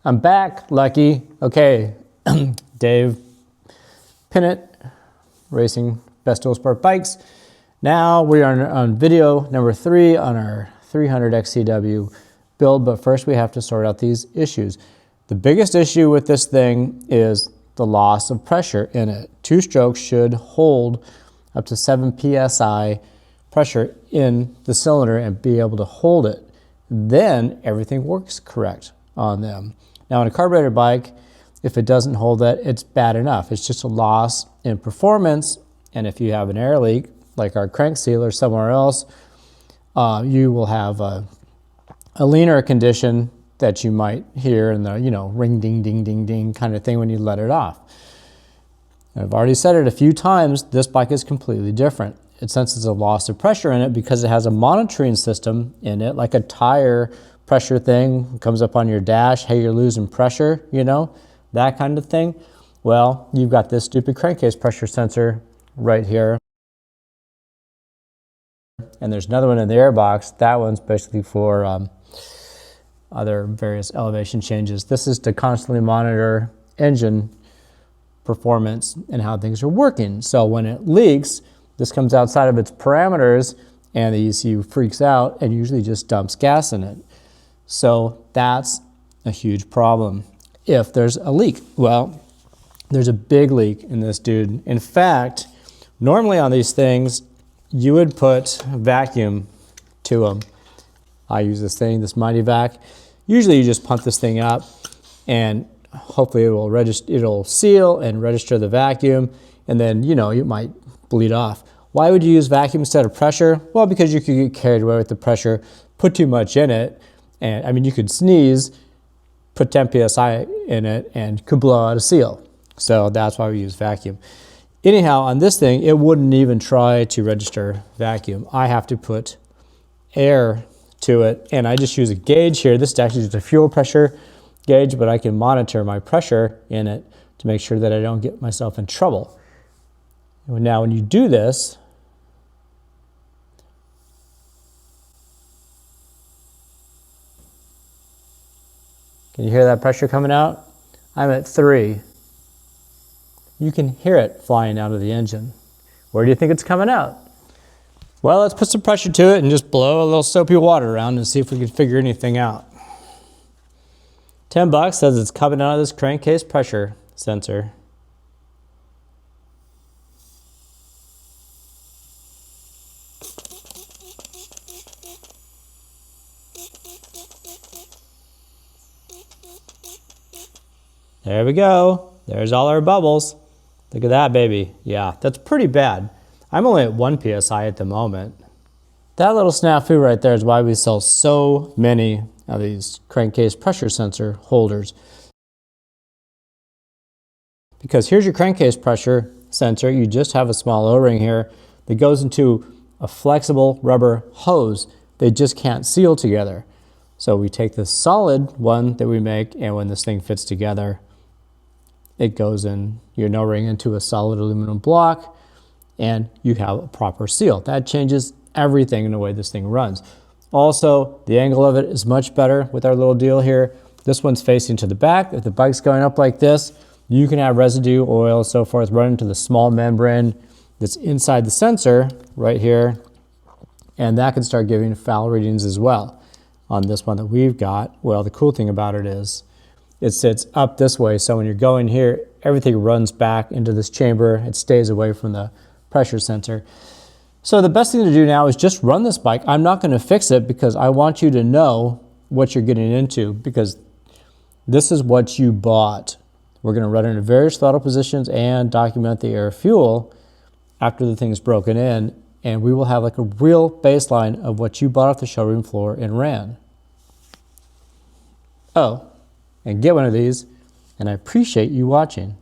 I'm back, Lucky. Okay, Dave Pinnett, Racing Best Dual Sport Bikes. Now we are on video number 3 on our 300 XCW build, but first we have to sort out these issues. The biggest issue with this thing is the loss of pressure in it. 2 strokes should hold up to 7 psi pressure in the cylinder and be able to hold it. Then everything works correct on them. Now on a carburetor bike, if it doesn't hold that, it's bad enough. It's just a loss in performance, and if you have an air leak, like our crank seal or somewhere else, you will have a leaner condition that you might hear in the, ring, ding, ding, ding, ding kind of thing when you let it off. I've already said it a few times, this bike is completely different. It senses a loss of pressure in it because it has a monitoring system in it, like a tire pressure thing. It comes up on your dash, hey, you're losing pressure, that kind of thing. Well, you've got this stupid crankcase pressure sensor right here. And there's another one in the airbox. That one's basically for other various elevation changes. This is to constantly monitor engine performance and how things are working. So when it leaks, this comes outside of its parameters and the ECU freaks out and usually just dumps gas in it. So that's a huge problem. If there's a leak, well, there's a big leak in this dude. In fact, normally on these things, you would put vacuum to them. I use this thing, this Mighty Vac. Usually you just pump this thing up and hopefully it'll seal and register the vacuum, and then, you might bleed off. Why would you use vacuum instead of pressure? Well, because you could get carried away with the pressure, put too much in it, and you could sneeze, put 10 psi in it, and could blow out a seal. So that's why we use vacuum. Anyhow, on this thing, it wouldn't even try to register vacuum. I have to put air to it, and I just use a gauge here. This is actually just a fuel pressure gauge, but I can monitor my pressure in it to make sure that I don't get myself in trouble. Now, when you do this, can you hear that pressure coming out? I'm at 3. You can hear it flying out of the engine. Where do you think it's coming out? Well, let's put some pressure to it and just blow a little soapy water around and see if we can figure anything out. $10 says it's coming out of this crankcase pressure sensor. There we go. There's all our bubbles. Look at that, baby. Yeah, that's pretty bad. I'm only at 1 psi at the moment. That little snafu right there is why we sell so many of these crankcase pressure sensor holders. Because here's your crankcase pressure sensor. You just have a small O-ring here that goes into a flexible rubber hose. They just can't seal together. So we take the solid one that we make, and when this thing fits together, it goes in your O-ring into a solid aluminum block, and you have a proper seal. That changes everything in the way this thing runs. Also, the angle of it is much better with our little deal here. This one's facing to the back. If the bike's going up like this, you can have residue, oil, and so forth run into the small membrane that's inside the sensor right here, and that can start giving foul readings as well. On this one that we've got, well, the cool thing about it is it sits up this way, so when you're going here, everything runs back into this chamber. It stays away from the pressure sensor. So the best thing to do now is just run this bike. I'm not going to fix it because I want you to know what you're getting into, because this is what you bought. We're going to run it in various throttle positions and document the air fuel after the thing's broken in, and we will have like a real baseline of what you bought off the showroom floor and ran. Oh, and get one of these, and I appreciate you watching.